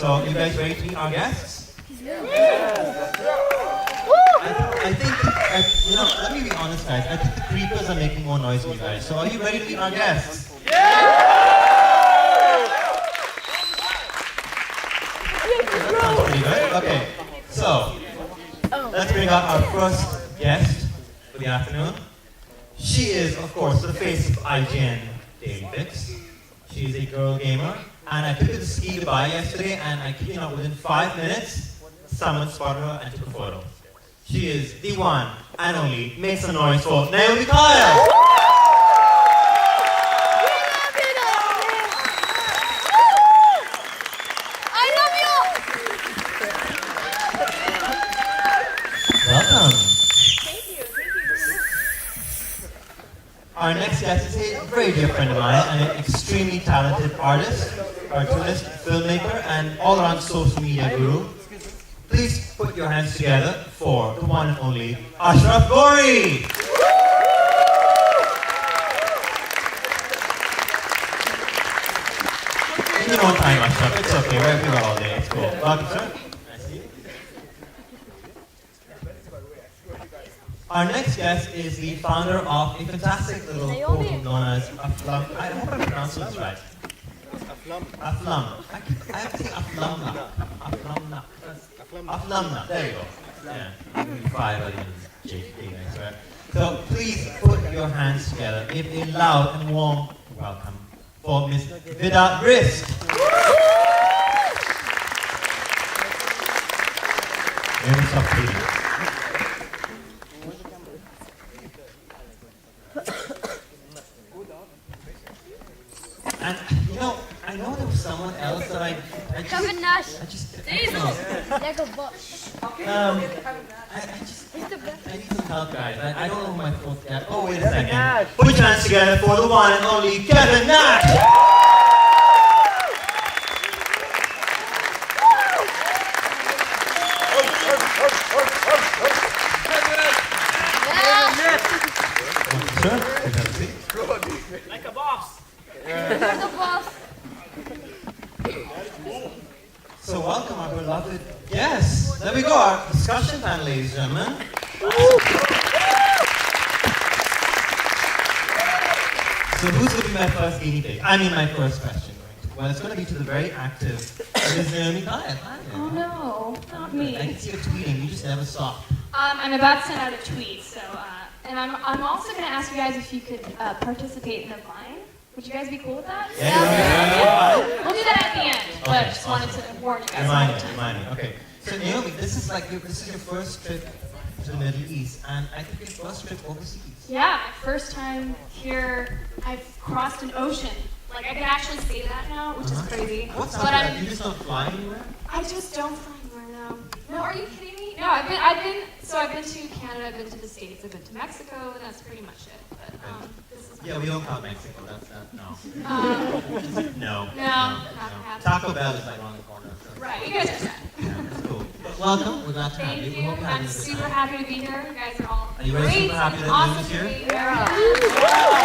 So, you guys ready to meet our guests? I think, let me be honest, guys. I think the creepers are making more noise than you guys. So, are you ready to meet our guests? That sounds pretty good. Okay, so let's bring out our first guest for the afternoon. She is, of course, the face of IGN Daily Fix. She's a girl gamer, and I took her to Ski Dubai yesterday, and I kid you not, within 5 minutes, someone spotted her and took a photo. She is the one and only. Make some noise for Naomi. Welcome. Thank you. Our next guest is a very dear friend of mine and an extremely talented artist, cartoonist, filmmaker, and all-around social media guru. Please put your hands together for the one and only Ashraf Ghori. In your own time, Ashraf. It's okay. We're here all day. It's cool. Welcome, sir. Our next guest is the founder of a fantastic little portal known as Aflam. I hope I pronounced this right. Aflam. I have to say Aflamna. Aflamna. There you go. Yeah. 5 I didn't JK, I swear. So please put your hands together. Give a loud and warm welcome for Miss Vida Risk. What's up, please? And I know there was someone else that I Nash. just Like a bush. I need some help, guys. I don't know who my fourth guy. Oh, wait a second. Put your hands together for the one and only Kevin Nash. Sir, Like a boss. You're the boss. so welcome our beloved guests. There we go, our discussion time, ladies and gentlemen. So who's going to be my first guinea pig? I mean my first question. Well, it's going to be to the very active Ms. Naomi. Hi. Oh no, not I me. can see you tweeting. You just never stop. I'm about to send out a tweet, so and I'm also going to ask you guys if you could participate in a Vine. Would you guys be cool with that? Yeah. We'll do that at the end, but Okay, just wanted to warn you guys. Remind me. Okay. So Naomi, this is your first trip to the Middle East, and I think your first trip overseas. Yeah, my first time here, I've crossed an ocean. Like I can actually say that now, which is crazy. What's But up? You just don't fly anywhere? I just don't fly anywhere now. No, are you kidding me? No, I've been to Canada, I've been to the States, I've been to Mexico, and that's pretty much it. But this is Yeah, we don't count Mexico. That's no. No. not happening. Taco Bell is like around the corner. So. Right, you guys are set. Yeah, that's cool. But welcome. We're glad to have Thank you. you. We hope you're having I'm a good super time. happy to be here. You guys are all Are you really great super happy and that awesome Naomi's to here? be here.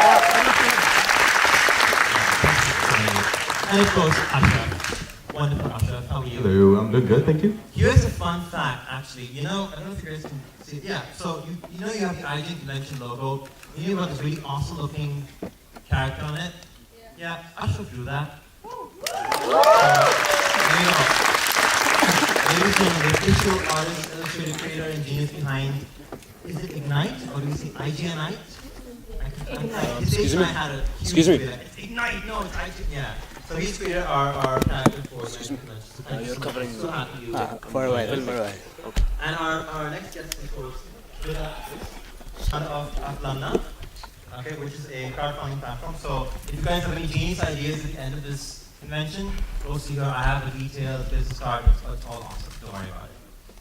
And of course, Ashraf. Wonderful, Ashraf. How are you? Hello, I'm doing good, thank you. Here's a fun fact, actually. I don't know if you guys can see it. Yeah, so you have the IGN Convention logo. You knew about this really awesome looking character on it? Yeah, Ashraf drew that. There you go. Ladies and gentlemen, the official artist, illustrator, creator, and genius behind, is it Ignite, or do we say IGNite? Excuse me? Excuse me. It's Ignite, no, it's IGN, yeah. So he's created our character for Excuse me. You're covering so happy you for a while. Okay. And our next guest is, of course, son of Aflamna, okay, which is a crowdfunding platform. So if you guys have any genius ideas at the end of this convention, go see her. I have the details, business card, it's all awesome. Don't worry about it.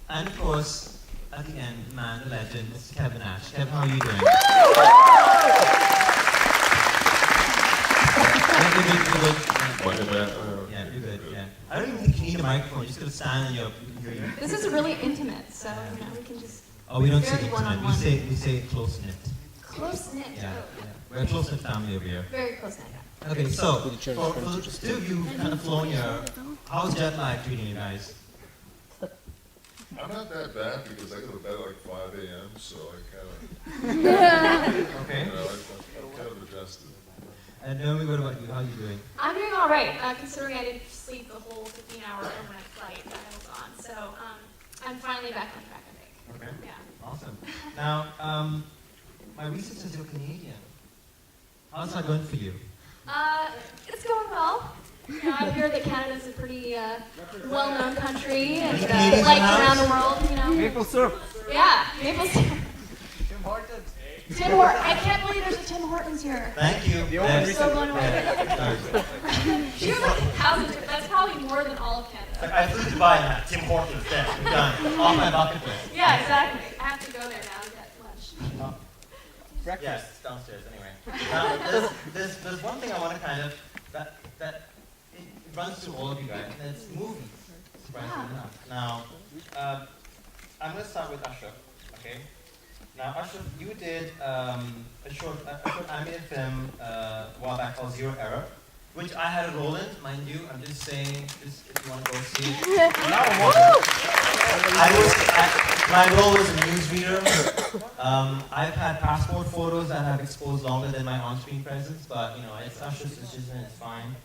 And of course, at the end, the man, the legend, Mr. Kevin Nash. Kevin, how are you doing? Yeah, you're good, yeah. I don't even think you need a microphone, you're just gonna stand and you're This is really intimate, so we can just. Oh, we don't say Very intimate, one-on-one. we say close knit. Close knit. Yeah, we're a close knit family over here. Very close knit. Okay, so for the two of you kind of flown your How's jet lag treating you guys? I'm not that bad because I go to bed at like 5 a.m., so I kind of, Okay. I'm kind of adjusted. And Naomi, what about you? How are you doing? I'm doing all right, considering I didn't sleep the whole 15-hour overnight flight that I was on. So I'm finally back on track, I think. Okay. Yeah. Awesome. Now, my research says you're Canadian. How's that going for you? It's going well. You know, I hear that Canada's a pretty well-known country and Canadians liked in the around the house? world. You know. Maple syrup. Yeah, maple syrup. Tim Hortons. Tim Hortons. I can't believe there's a Tim Hortons here. Thank you. The only Yes. So blown away. Yes. She was like 1,000. That's probably more than all of Canada. I flew to Dubai and had Tim Hortons there. I'm done. Off my bucket list. Yeah, exactly. I have to go there now to get lunch. Breakfast. Yes, downstairs anyway. Now, there's one thing I want to kind of, that it runs through all of you guys, and it's movies, surprisingly enough. Now, I'm going to start with Ashraf, okay? Now, Ashraf, you did a short animated film a while back called Zero Error, which I had a role in, mind you. I'm just saying, just if you want to go see it. My role was a newsreader. I've had passport photos that have exposed longer than my on-screen presence, but you know, it's Ashraf's decision, it's fine.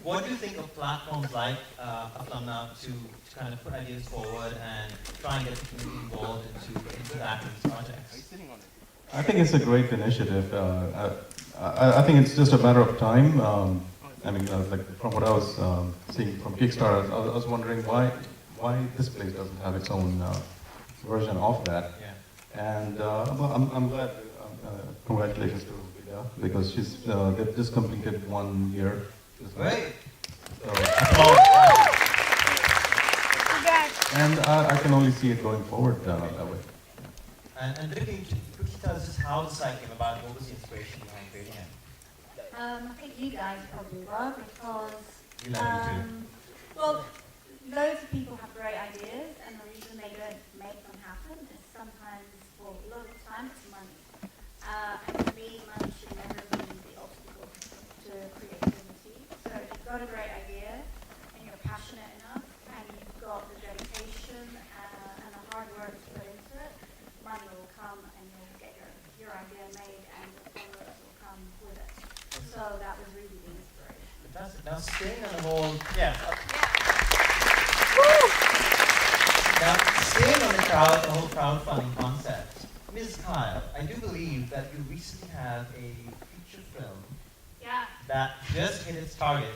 What do you think of platforms like Aflamna to kind of put ideas forward and try and get the community involved into that in these projects? I think it's a great initiative. I think it's just a matter of time. I mean, like from what I was seeing from Kickstarter, I was wondering why this place doesn't have its own version of that. Yeah. And well, I'm glad. Congratulations to Vida because they've just completed 1 year. Great. So, Congrats. and I can only see it going forward that way. And Vicky, could you tell us just how the site came about? What was the inspiration behind creating it? I think you guys probably were because, You love me too. well, loads of people have great ideas, and the reason they don't make them happen is sometimes, well, a lot of the time it's money. And for me, money should never be the obstacle to creativity. So if you've got a great idea, and you're passionate enough, and you've got the dedication and the hard work to put into it, money will come and you'll get your idea made, and the followers will come with it. So that was really the inspiration. Fantastic. Now staying on the whole, Now staying on the whole crowdfunding concept, Ms. Kyle, I do believe that you recently have a feature film Yeah. that just hit its target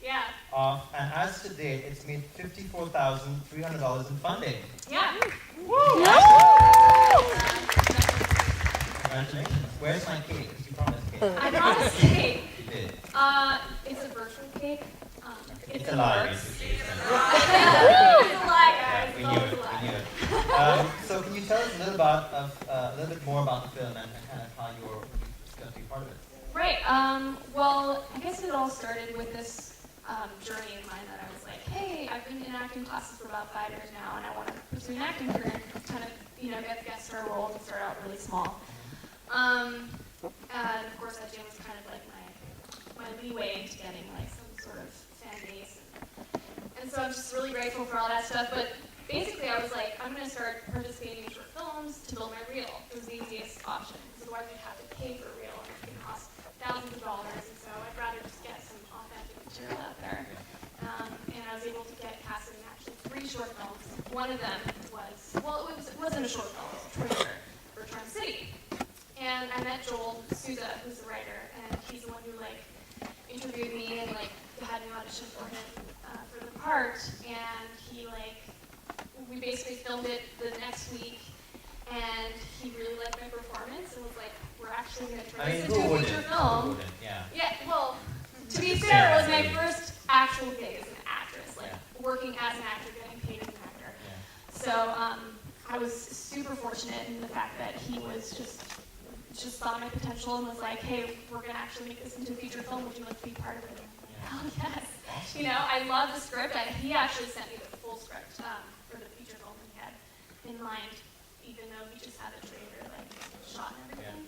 Yeah. of, and as to date, it's made $54,300 in funding. Yeah. Congratulations. Where's my cake? Because you promised cake. I promised cake. You did. It's a virtual cake. It's in a lie, the works. basically. It's a lie, guys. We It's knew always it. a lie. We knew it. So can you tell us a little bit more about the film and kind of how you're going to be part of it? Right. Well, I guess it all started with this journey of mine that I was like, hey, I've been in acting classes for about 5 years now, and I want to pursue an acting career and kind of, get guest star roles and start out really small. And of course, that was kind of like my leeway into getting like some sort of fan base. And so I'm just really grateful for all that stuff. But basically, I was like, I'm going to start participating in short films to build my reel. It was the easiest option. Because otherwise, you'd have to pay for a reel, and it's going to cost thousands of dollars. And so I'd rather just get some authentic material out there. And I was able to get casted in actually 3 short films. One of them was, well, it wasn't a short film, it was a trailer for Charm City. And I met Joel Souza, who's the writer, and he's the one who interviewed me and had me audition for him for the part. And we basically filmed it the next week, and he really liked my performance and was like, "We're actually going to turn this into a feature film." Yeah. Well, to be fair, it was my first actual gig as an actress, working as an actor, getting paid as an actor. So I was super fortunate in the fact that he was just saw my potential and was like, hey, we're going to actually make this into a feature film. Would you like to be part of it? Hell yes. I love the script. He actually sent me the full script for the feature film he had in mind, even though he just had a trailer shot and everything.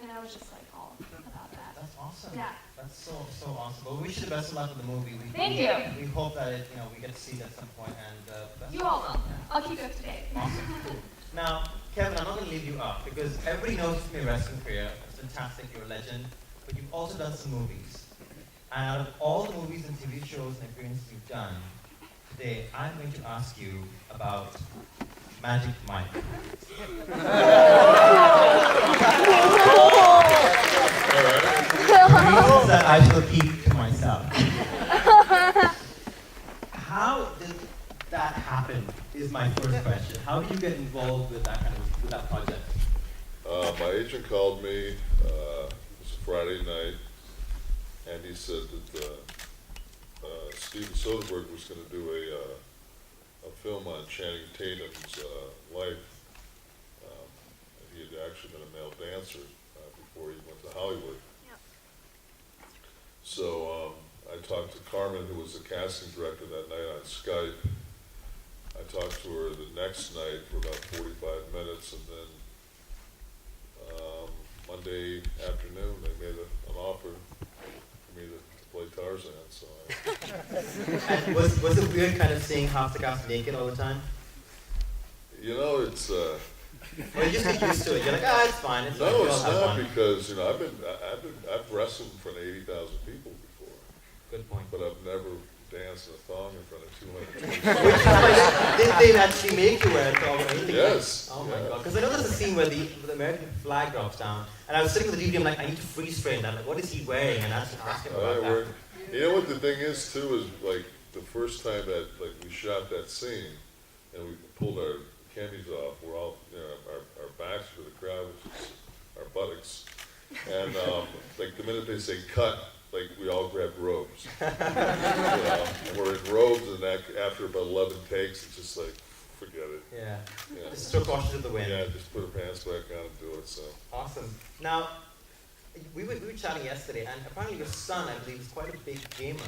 And I was just all about that. That's awesome. Yeah. That's so awesome. Well, we wish you the best of luck with the movie. Thank you. We hope that we get to see it at some point, and best You of all luck. will. I'll keep you up to date. Awesome. Now, Kevin, I'm not going to leave you up because everybody knows from your wrestling career, it's fantastic, you're a legend, but you've also done some movies. And out of all the movies and TV shows and appearances you've done, today I'm going to ask you about Magic Mike. Reasons that I shall keep to myself. How did that happen? Is my first question. How did you get involved with that project? My agent called me, it was a Friday night, and he said that Steven Soderbergh was going to do a film on Channing Tatum's life. He had actually been a male dancer before he went to Hollywood. So I talked to Carmen, who was the casting director that night on Skype. I talked to her the next night for about 45 minutes, and then Monday afternoon they made an offer for me to play Tarzan. So And was it weird kind of seeing half the cast naked all the time? it's Or you just get used to it? You're like, it's fine. It's fine. no, We it's all have not fun." because I've wrestled in front of 80,000 people before, Good point. but I've never danced in a thong in front of 200. Which is like, did they actually make you wear a thong or anything? Yes. Oh my yeah. god. Because I know there's a scene where the American flag drops down, and I was sitting with the DVD, I'm like, I need to freeze frame that. I'm like, what is he wearing? And I was asking about that. You know what the thing is too is like the first time that we shot that scene and we pulled our camis off, we're all our backs to the crowd, which is our buttocks, and the minute they say cut, we all grabbed robes. And we're in robes, and after about 11 takes, it's just like forget it. Yeah. Yeah. Just throw caution to the wind. Yeah, just put our pants back on and do it. So. Awesome. Now, we were chatting yesterday, and apparently your son, I believe, is quite a big gamer.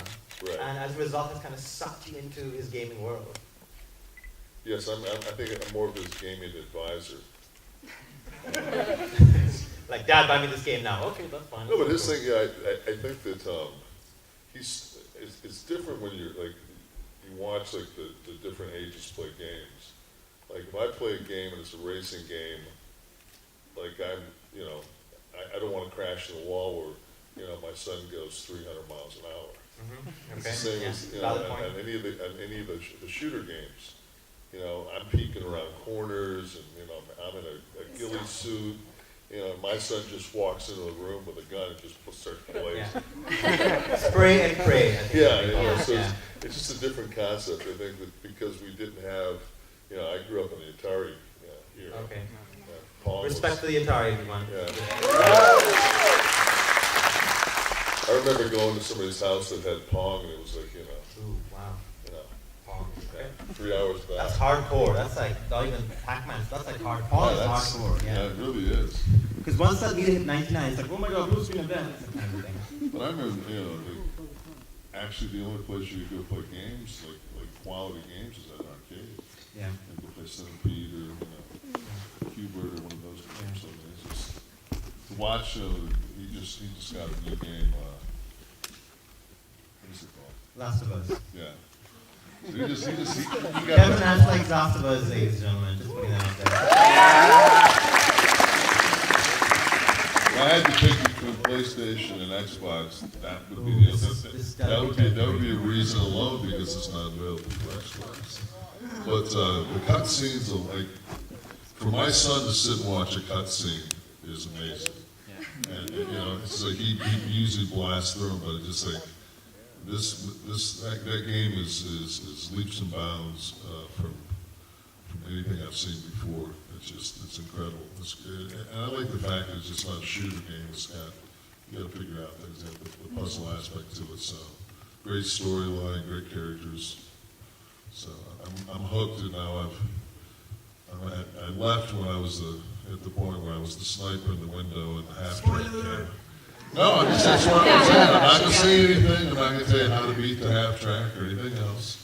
Right. And as a result, has kind of sucked you into his gaming world. Yes, I think I'm more of his gaming advisor. Like, Dad, buy me this game now. Okay, that's fine. No, but his thing, I think that it's different when you watch the different ages play games. Like if I play a game and it's a racing game, I don't want to crash in the wall where my son goes 300 miles an hour. Mm-hmm. It's the same as Valid point. on any of the shooter games. I'm peeking around corners, and I'm in a ghillie suit. My son just walks into a room with a gun and just starts blazing. Yeah. Spray and pray. I think Yeah, so yeah. it's just a different concept. I think that because we didn't have, I grew up in the Atari era. Okay. Pong Respect for the Atari, everyone. Yeah. I remember going to somebody's house that had Pong, and it was like, Ooh, wow. Pong. Okay. 3 hours back. That's hardcore. That's like, not even Pac-Man. That's like hard. Pong is hardcore. Yeah, it really is. Because once that meter hit 99, it's like, oh my god, Bruce Wayne event. Kind of thing. But I remember, actually the only place you could go play games, like quality games, is at an arcade. Yeah. And go play Centipede or Cubert or one of those games. So it's just to watch. He just got a new game. What is it called? Last of Us. Yeah. So he got. Kevin Nash likes Last of Us, ladies and gentlemen. Just putting that out there. If I had to pick between PlayStation and Xbox, that would be that would be a reason alone because it's not available for Xbox. But the cutscenes, for my son to sit and watch a cutscene is amazing. And it's like he usually blasts through them, but it's just like that game is leaps and bounds from anything I've seen before. It's incredible. And I like the fact that it's just not a shooter game. You got to figure out things, the puzzle aspect to it. So great storyline, great characters. So I'm hooked, and now I left when I was at the point where I was the sniper in the window and the half-track camera. No, that's what I'm saying. I'm not going to say anything. I'm not going to tell you how to beat the half-track or anything else.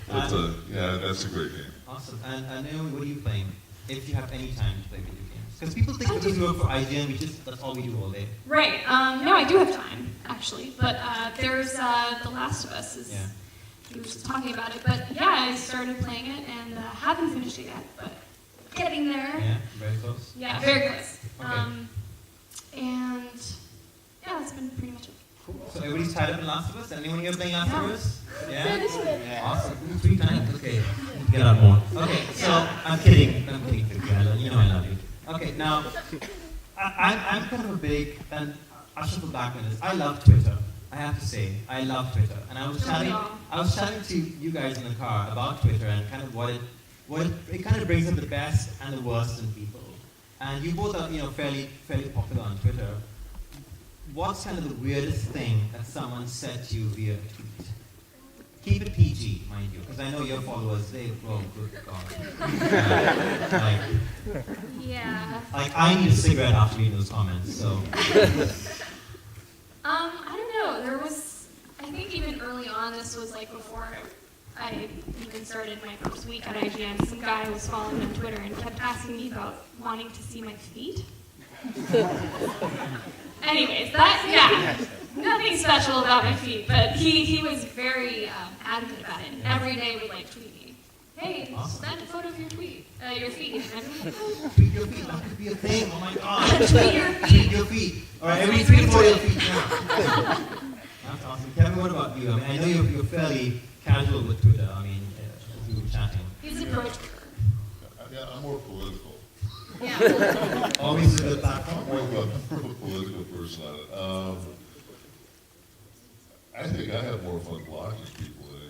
Awesome. Yeah, that's a great game. Awesome. And Naomi, what are you playing? If you have any time to play video games. Because people think because we work for IGN, that's all we do all day. Right. No, I do have time, actually. But there's The Last of Us. Yeah. He was just talking about it. But yeah, I started playing it and haven't finished it yet, but getting there. Yeah, very close. Yeah, very close. Okay. And yeah, that's been pretty much it. So everybody's tied up in Last of Us? Anyone here playing Last of Us? Yeah? Yeah. Awesome. 3 times. Okay. Get out more. Okay, so I'm kidding. I'm kidding, Victoria. You know I love you. Okay, now, I'm kind of a big, and Ashraf will back on this. I love Twitter. I have to say, I love Twitter. And I was chatting to you guys in the car about Twitter and kind of what it kind of brings up the best and the worst in people. And you both are, fairly popular on Twitter. What's kind of the weirdest thing that someone said to you via a tweet? Keep it PG, mind you, because I know your followers, good God. Yeah. Like, I need a cigarette after reading those comments, so. I don't know. There was, I think even early on, this was like before I even started my first week at IGN, some guy was following me on Twitter and kept asking me about wanting to see my feet. Anyways, nothing special about my feet, but he was very adamant about it, and every day would tweet me, hey, send a photo of your feet. And I'm like, oh. Tweet your feet, that could be a thing, oh my God. Tweet your feet. Tweet your feet. Alright, everybody tweet for your feet now. That's awesome. Kevin, what about you? I mean, I know you're fairly casual with Twitter, we were chatting. He's a pro Twitter. Yeah, I'm more political. Yeah. Always a good platform. More of a political person on it. I think I have more fun blocking people than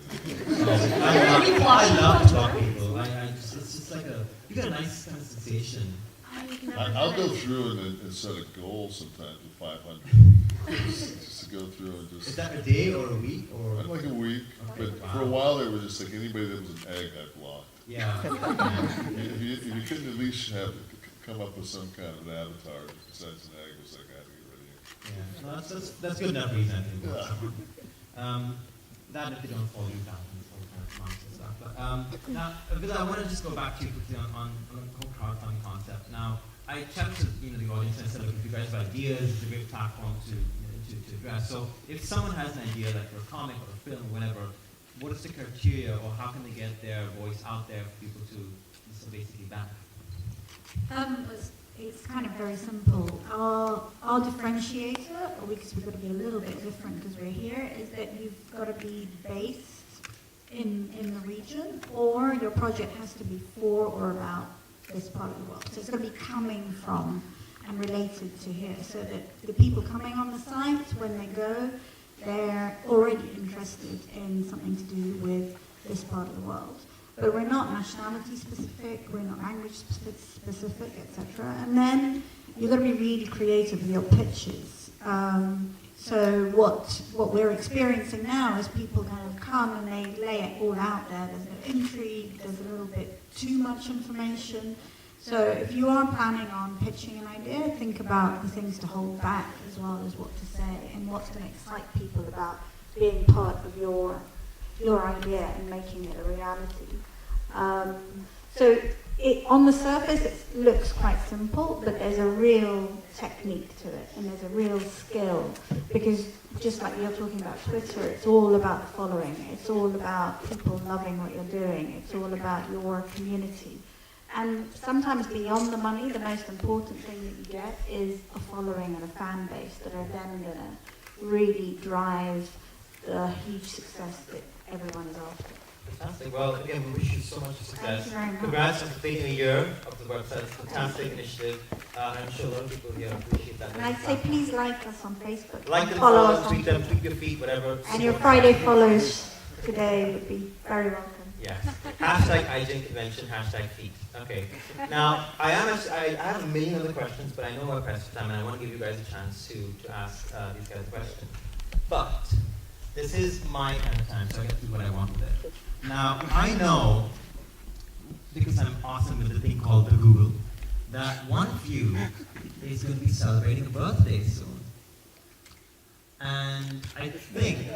anything. I love to block people. It's just like you get a nice kind of sensation. I'll go through and set a goal sometimes with 500. just to go through and just. Is that a day or a week or? Like a week, but for a while there was just like anybody that was an egg I blocked. Yeah. If you couldn't at least come up with some kind of an avatar besides an egg, it was like I had to get rid of you. Yeah, no, that's good enough reason, I think. That if they don't follow you down and all kind of comments and stuff. But now, Vida, I want to just go back to you quickly on the whole crowdfunding concept. Now, I checked with the audience and said, look, if you guys have ideas, it's a great platform to address. So, if someone has an idea, like for a comic or a film or whatever, what is the criteria, or how can they get their voice out there for people to basically back? It's kind of very simple. Our differentiator, because we've got to be a little bit different because we're here, is that you've got to be based in the region, or your project has to be for or about this part of the world. So it's got to be coming from and related to here, so that the people coming on the site, when they go, they're already interested in something to do with this part of the world. But we're not nationality specific, we're not language specific, etc. And then you've got to be really creative with your pitches. So what we're experiencing now is people kind of come and they lay it all out there. There's no intrigue, there's a little bit too much information. So if you are planning on pitching an idea, think about the things to hold back as well as what to say and what's going to excite people about being part of your idea and making it a reality. So on the surface it looks quite simple, but there's a real technique to it and there's a real skill, because just like you're talking about Twitter, it's all about the following, it's all about people loving what you're doing, it's all about your community. And sometimes beyond the money, the most important thing that you get is a following and a fan base that are then going to really drive the huge success that everyone is after. Fantastic. Well, again, we wish you so much success. Thank you very much. Congrats on completing a year of the website. It's a fantastic initiative. I'm sure a lot of people here appreciate that. And I'd say please like us on Facebook. Like them, follow follow, us on tweet them, tweet your feet, whatever. And your Friday follows today would be very welcome. Yes. Hashtag IGN convention, hashtag feet. Okay. Now, I have a million other questions, but I know we're pressed for time, and I want to give you guys a chance to ask these guys a question. But this is my kind of time, so I get to do what I want with it. Now, I know, because I'm awesome with the thing called the Google, that one of you is going to be celebrating a birthday soon. And I think,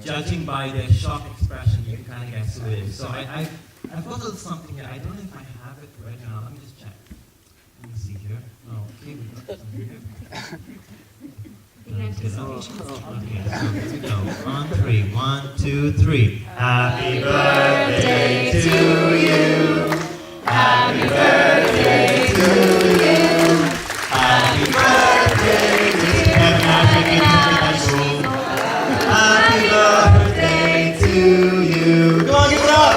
judging by their shocked expression, you can kind of guess who it is. So I've got a little something here. I don't know if I have it right now. Let me just check. In anticipation. Okay, so here we go. On three. 1, 2, 3. Happy birthday to you. Happy birthday to you. Happy birthday, Mr. Kevin Ashford. Happy birthday to you. Come on, give it up.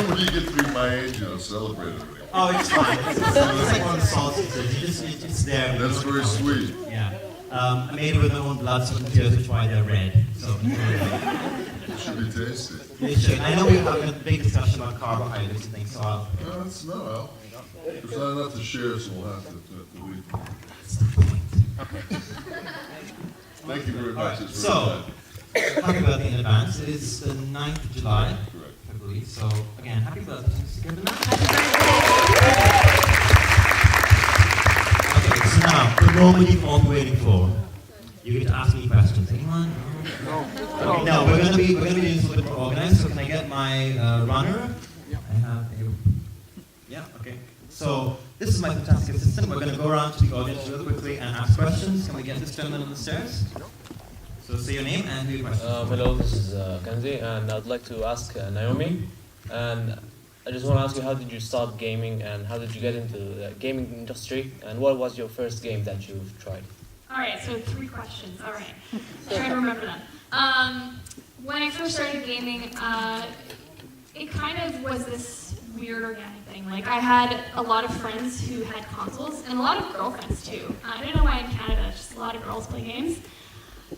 When you get to be my age, you don't celebrate it. Oh, it's fine. It's like one of the sausages. It's there. That's very sweet. Yeah. I made it with my own blood, sweat, and tears, which is why they're red. So enjoy them. It should be tasty. They should. I know we were having a big discussion about carbohydrates and things, so I'll... No, it's not. Well, there's not enough to share, so we'll have to leave. That's the point. Thank you very much. It's So, very happy birthday in advance. It is the 9th of July, kind. Correct. I believe. So, again, happy birthday to Mr. Kevin Nash. Okay, so now, the moment you've all been waiting for. You get to ask me questions. Anyone? No. Okay, no, we're gonna be doing this a little bit more organized. So can I get my runner? I have a... Yeah, okay. So this is my fantastic assistant. We're gonna go around to the audience really quickly and ask questions. Can we get this gentleman on the stairs? So say your name and do your question. Hello, this is Kanzi, and I'd like to ask Naomi. And I just want to ask you, how did you start gaming, and how did you get into the gaming industry, and what was your first game that you've tried? All right, so 3 questions. All right, try to remember them. When I first started gaming, it kind of was this weird organic thing. Like, I had a lot of friends who had consoles, and a lot of girlfriends too. I don't know why in Canada, just a lot of girls play games.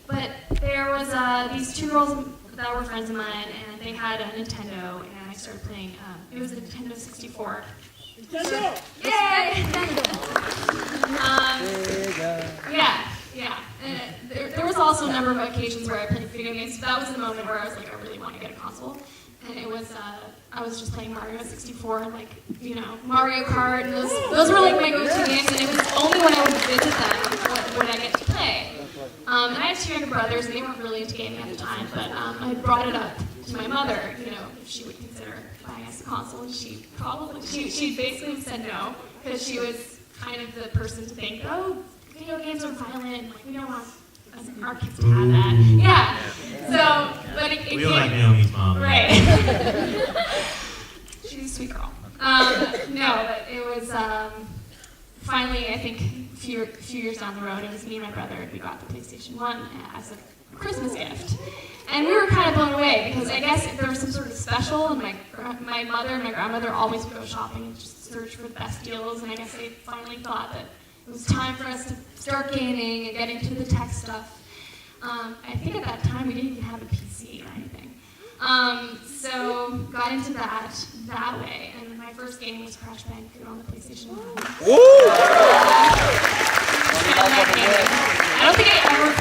But there was these 2 girls that were friends of mine, and they had a Nintendo, and I started playing. It was a Nintendo 64. Nintendo! Yay! Yeah. And there was also a number of occasions where I played video games. That was the moment where I was like, I really want to get a console. And it was, I was just playing Mario 64 and like, you know, Mario Kart. And those were like my go-to games, and it was only when I would visit them would I get to play. And I had 2 younger brothers, and they weren't really into gaming at the time, but I brought it up to my mother, you know, if she would consider buying us a console, and she basically said no, because she was kind of the person to think, oh, video games are violent, like, we don't want our kids to have that. Yeah. So, but it We came, like Naomi's mom. right. She's a sweet girl. No, but it was, finally, I think, a few years down the road, it was me and my brother, we got the PlayStation 1 as a Christmas gift. And we were kind of blown away, because I guess there was some sort of special, and my mother and my grandmother always would go shopping and just search for the best deals, and I guess they finally thought that it was time for us to start gaming and get into the tech stuff. I think at that time we didn't even have a PC or anything. So got into that way, and my first game was Crash Bandicoot on the PlayStation 1. I don't think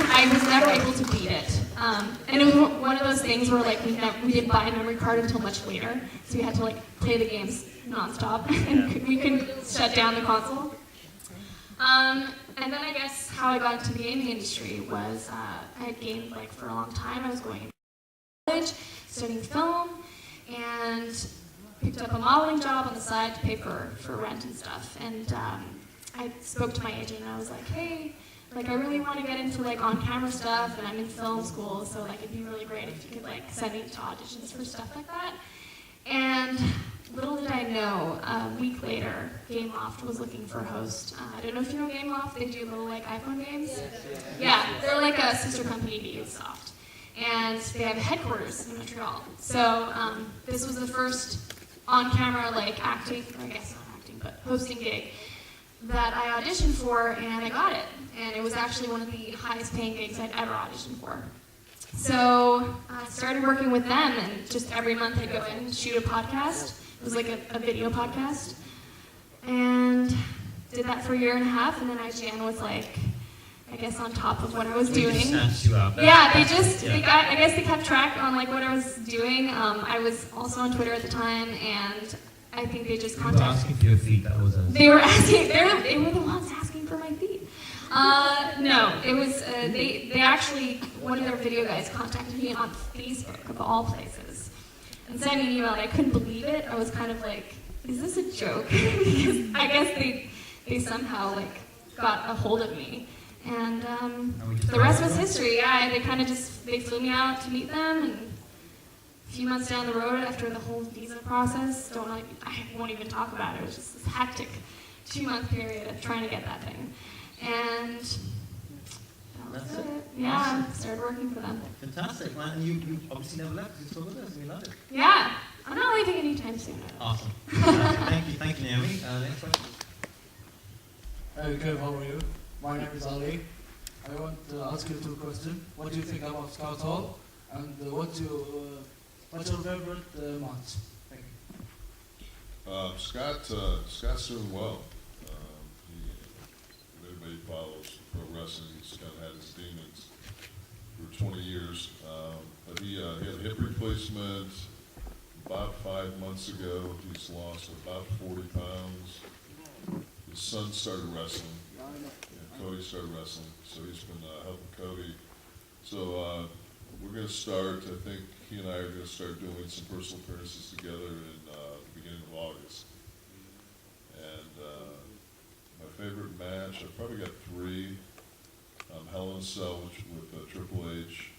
I was never able to beat it. And it was one of those things where like we didn't buy a memory card until much later, so we had to like play the games nonstop, and we couldn't shut down the console. And then I guess how I got into the gaming industry was I had gamed like for a long time. I was going to college, studying film, and picked up a modeling job on the side to pay for rent and stuff. And I spoke to my agent, and I was like, hey, like I really want to get into like on-camera stuff, and I'm in film school, so like it'd be really great if you could like send me to auditions for stuff like that. And little did I know, a week later, GameLoft was looking for a host. I don't know if you know GameLoft, they do little like iPhone games. Yeah, they're like a sister company to Ubisoft. And they have headquarters in Montreal. So this was the first on-camera like acting, I guess not acting, but hosting gig that I auditioned for, and I got it. And it was actually one of the highest paying gigs I'd ever auditioned for. So I started working with them, and just every month I'd go in and shoot a podcast. It was like a video podcast. And did that for a year and a half, and then IGN was like, I guess on top of what I was doing. Snatched you up. Yeah, I guess they kept track on like what I was doing. I was also on Twitter at the time, and I think they just They were contacted. asking for your feet, that was us. They were asking. They were the ones asking for my feet. No, it was they actually, one of their video guys contacted me on Facebook of all places, and sent me an email, and I couldn't believe it. I was kind of like, is this a joke? Because I guess they somehow like got a hold of me. And the rest was history. Yeah, they flew me out to meet them, and a few months down the road, after the whole visa process, I won't even talk about it. It was just this hectic 2-month period of trying to get that thing, and That's it. yeah, started working for them. Fantastic, man. And you obviously never left. You're still with us, and we love it. Yeah, I'm not leaving anytime soon. Awesome. Thank you, Naomi. Next question. Hey, Kev, how are you? My name is Ali. I want to ask you 2 questions. What do you think about Scout Hall? And what's your favorite match? Thank you. Scott's doing well. If anybody follows pro wrestling, he's kind of had his demons for 20 years. But he had a hip replacement about 5 months ago. He's lost about 40 pounds. His son started wrestling, and Cody started wrestling, so he's been helping Cody. So we're going to start, I think he and I are going to start doing some personal appearances together in the beginning of August. And my favorite match, I've probably got 3. Hell in a Cell with Triple H.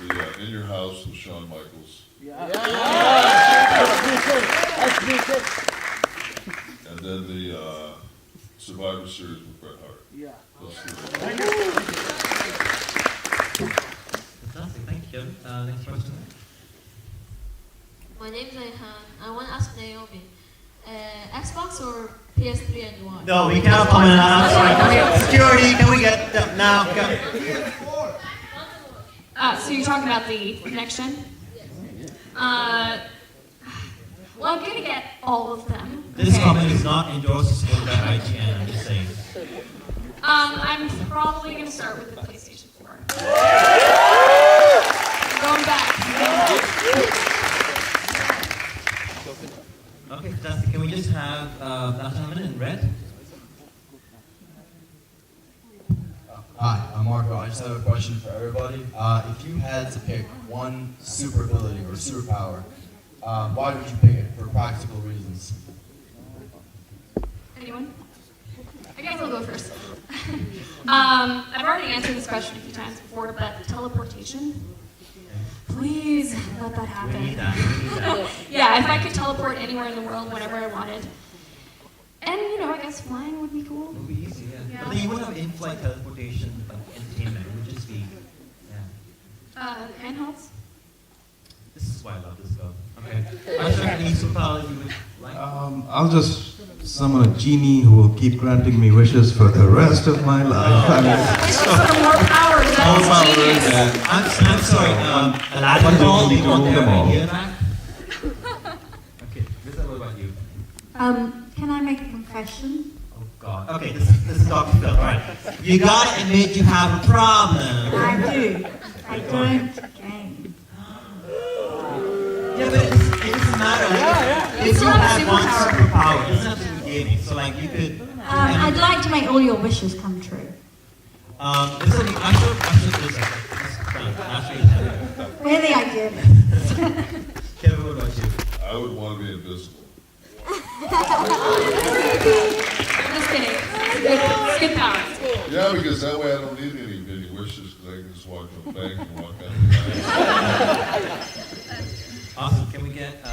The In Your House with Shawn Michaels. And then the Survivor Series with Bret Hart. Those 3. Fantastic. Thank you, Kevin. Next question. My name is Ayhan. I want to ask Naomi, Xbox or PS3 and why? No, we cannot comment on that. I'm sorry. Can we get security? Can we get them now? So you're talking about the connection? Well, I'm gonna get all of them. This comment is not endorsed or by IGN. I'm just saying. I'm probably gonna start with the PlayStation 4. Going back. Okay, fantastic. Can we just have that gentleman in red? Hi, I'm Marco. I just have a question for everybody. If you had to pick one super ability or superpower, why would you pick it for practical reasons? Anyone? I guess I'll go first. I've already answered this question a few times before, but teleportation. Please let that happen. We need that. Yeah, if I could teleport anywhere in the world whenever I wanted. And, I guess flying would be cool. It would be easy, yeah. Yeah. But then you wouldn't have in-flight teleportation entertainment. It would just be, Handhelds? this is why I love this stuff. Okay. Ashraf, any superpower you would like? I'll just summon a genie who will keep granting me wishes for the rest of my life. For more powers, that's genius. I'm sorry, Aladdin doll, you want them all. idea back? Okay, Lisa, what about you? Can I make a confession? Oh God. Okay, this is Dr. Phil. All right. You gotta admit you have a problem. I do. I don't game. Yeah, but it doesn't matter. Like, if you had one superpower, it doesn't have to be gaming. So like you could. I'd like to make all your wishes come true. This will be Ashraf. We're the idealists. Kevin, what about you? I would want to be invisible. I'm just kidding. It's good power. Yeah, because that way I don't need any wishes, because I can just walk to the bank and walk out the back. Awesome. Can we get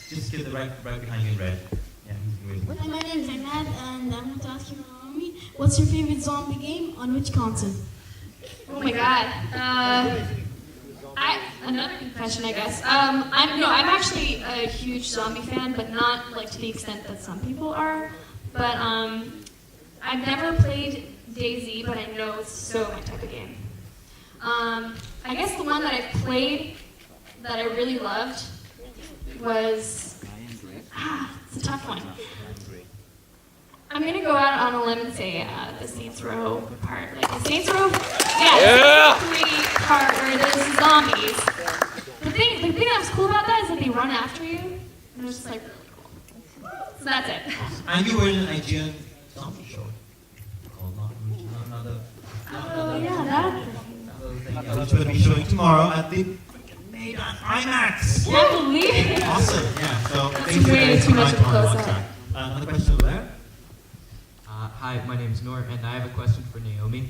just get the right behind you in red? Yeah, he's waiting. Hi, my name is Ahmad, and I want to ask you, Naomi, what's your favorite zombie game on which console? Oh my god. Another confession, I guess. I'm actually a huge zombie fan, but not like to the extent that some people are. But I've never played DayZ, but I know it's so my type of game. I guess the one that I played that I really loved was it's a tough one. I'm gonna go out on a limb and say the Saints Row part, like the Saints Row, yeah. 3 part where there's zombies. The thing that was cool about that is that they run after you, and it was just like really cool. So that's it. And you were in an IGN zombie show called Oh yeah, that. which we'll be showing tomorrow at the made on IMAX. Can't believe it. Awesome, yeah. So That's thank you way guys too for much of a tomorrow. close-up. Another question over there. Hi, my name is Noor, and I have a question for Naomi.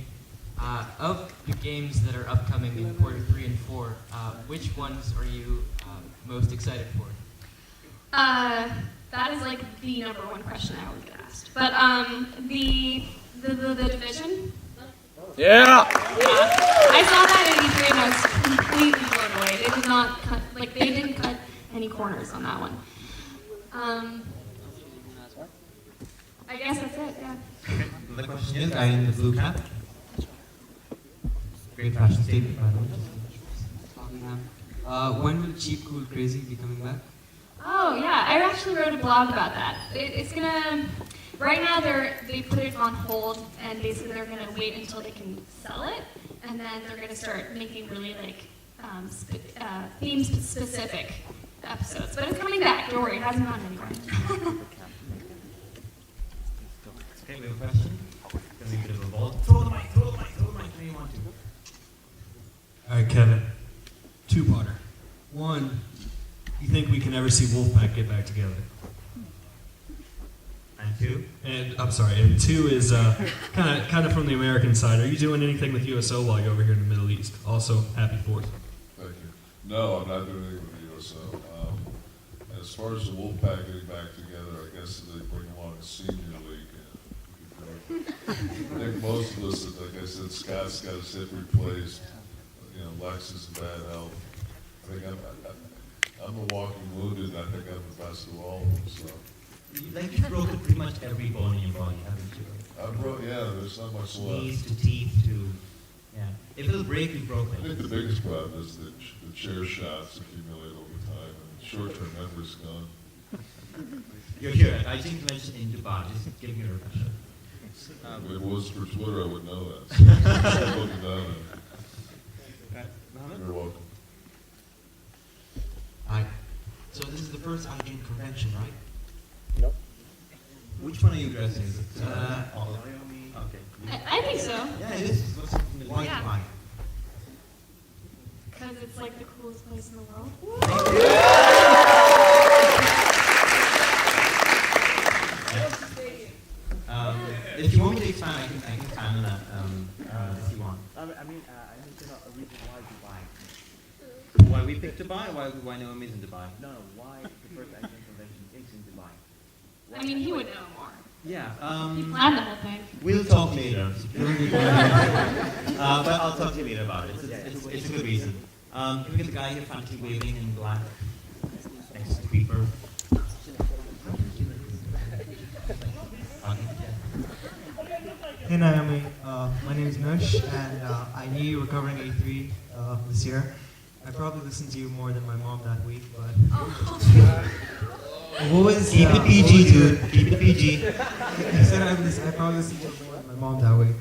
Of the games that are upcoming in quarter 3 and 4, which ones are you most excited for? That is like the number one question I always get asked. But the division. Yeah. I saw that at E3 and I was completely blown away. They did not cut, like they didn't cut any corners on that one. I guess that's it. Yeah. The question is, guy in the blue cap. Great fashion statement, by the way. When will Cheap Cool Crazy be coming back? Oh yeah, I actually wrote a blog about that. It's gonna. Right now they put it on hold and basically they're gonna wait until they can sell it, and then they're gonna start making really like theme specific episodes. But it's coming back. Don't worry, it hasn't gone anywhere. Okay, we have a question. Gonna be a bit of a ball. Throw the mic, where you want to. All right, Kevin. Two-parter. One, you think we can ever see Wolfpack get back together? And two? And two is kind of from the American side. Are you doing anything with USO while you're over here in the Middle East? Also, happy 4th. Thank you. No, I'm not doing anything with the USO. As far as the Wolfpack getting back together, I guess they bring along a senior league. I think most of us, like I said, Scott's got his hip replaced. Lex is in bad health. I think I'm a walking wounded, and I think I'm the best of all of them. So. You've broken pretty much every bone in your body, haven't you? There's not much left. Knees to teeth to, yeah. If it'll break, you've broken I think the biggest problem is that the chair shots accumulate over time, and short-term memory's gone. You're here at IGN convention in Dubai. Just give me a refresher. If it was for Twitter, I would know that. So I'm looking down at it. You're welcome. Hi. So this is the first IGN convention, right? Nope. Which one are you addressing? Is it all of Naomi? Okay. I think so. Yeah, it is. Why? Yeah. Why? Because it's like the coolest place in the world. If you want me to expand, I can expand on that if you want. I need to know a reason why Dubai. Why we picked Dubai? Why Naomi's in Dubai? No, why the first IGN convention is in Dubai. I mean, he would know more. Yeah. He planned the whole thing. We'll talk later. But I'll talk to you later about it. It's a good reason. Can we get the guy here frantically waving in black next to Creeper? Hey Naomi, my name is Nash, and I knew you were covering E3 this year. I probably listened to you more than my mom that week, but what was keep it PG, dude. Keep it PG. I said I probably listened to you more than my mom that week.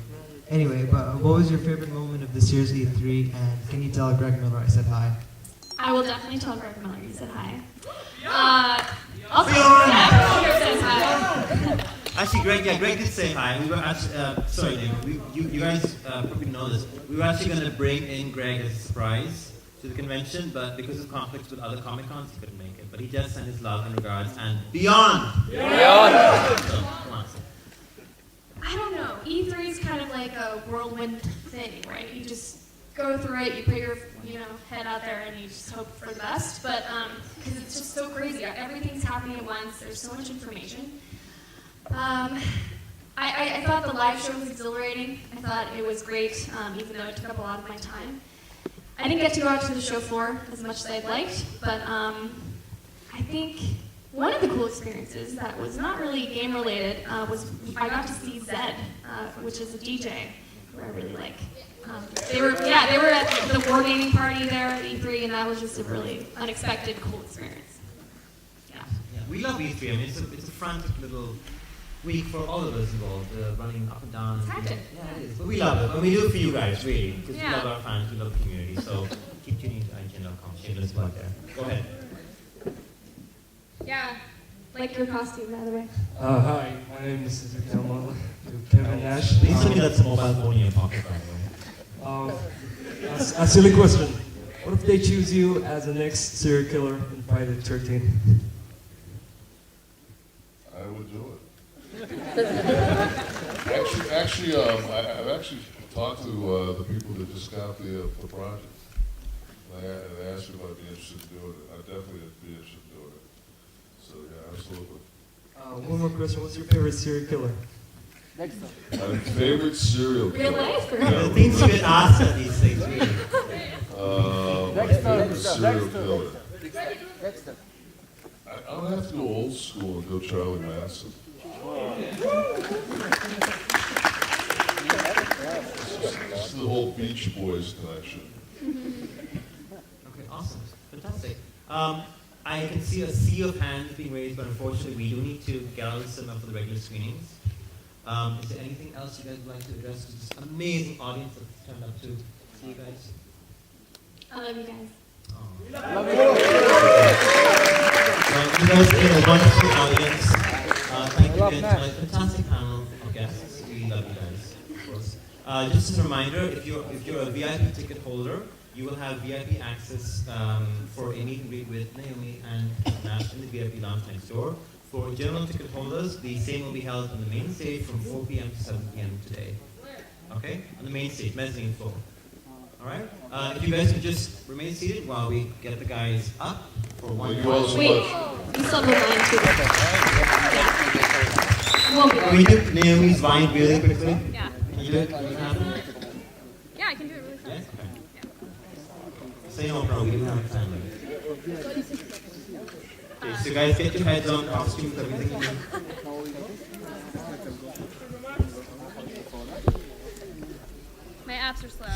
Anyway, but what was your favorite moment of this year's E3, and can you tell Greg Miller I said hi? I will definitely tell Greg Miller you said hi. Also, everyone here says hi. Actually, Greg did say hi. We were actually, sorry, David, you guys probably know this. We were actually going to bring in Greg as a surprise to the convention, but because of conflicts with other Comic Cons, he couldn't make it. But he just sent his love and regards and beyond. Beyond. So, come on. I don't know. E3 is kind of like a whirlwind thing, right? You just go through it, you put your head out there, and you just hope for the best. But because it's just so crazy, everything's happening at once. There's so much information. I thought the live show was exhilarating. I thought it was great, even though it took up a lot of my time. I didn't get to go out to the show floor as much as I'd liked, but I think one of the cool experiences that was not really game related was I got to see Zed, which is a DJ who I really like. They were at the wargaming party there at E3, and that was just a really unexpected, cool experience. Yeah. We love E3. I mean, it's a frantic little week for all of us involved, running up and down. It's hectic. Yeah, it is. But we love it. And we do it for you guys, really, because we Yeah. love our fans, we love the community. So keep tuning to IGN.com. Shameless plug there. Go ahead. Yeah. Like your costume, by the way. Hi, my name is Kevin Nash. Please tell me that's a mobile phone in your pocket, by the way. A silly question. What if they choose you as the next serial killer in Friday the 13th? I would do it. Actually, I've actually talked to the people that just got the project. They asked me if I'd be interested in doing it. I definitely would be interested in doing it. So yeah, absolutely. One more question. What's your favorite serial killer? My favorite serial killer. Real life or? The things you get asked at these things, really. My favorite serial killer. I'll have to go old school and go Charlie Manson. It's the whole Beach Boys connection. Okay, awesome. Fantastic. I can see a sea of hands being raised, but unfortunately we do need to get out of some of the regular screenings. Is there anything else you guys would like to address to this amazing audience that's turned up to see you guys? I love you guys. You guys have been a wonderful audience. Thank you again to my fantastic panel of guests. We love you guys, of course. Just as a reminder, if you're a VIP ticket holder, you will have VIP access for a meet and greet with Naomi and Nash in the VIP lounge next door. For general ticket holders, the same will be held on the main stage from 4 p.m. to 7 p.m. today. Okay? On the main stage, mezzanine floor. Alright? If you guys could just remain seated while we get the guys up for one more. Wait, you saw the line too. Can we do Naomi's vine really quickly? Yeah. Can you do it? Can you have it? Yeah, I can do it really fast. Yes? Okay. Say no, bro. We don't have time. Okay, so guys, get your heads on, costumes, everything. My apps are slow.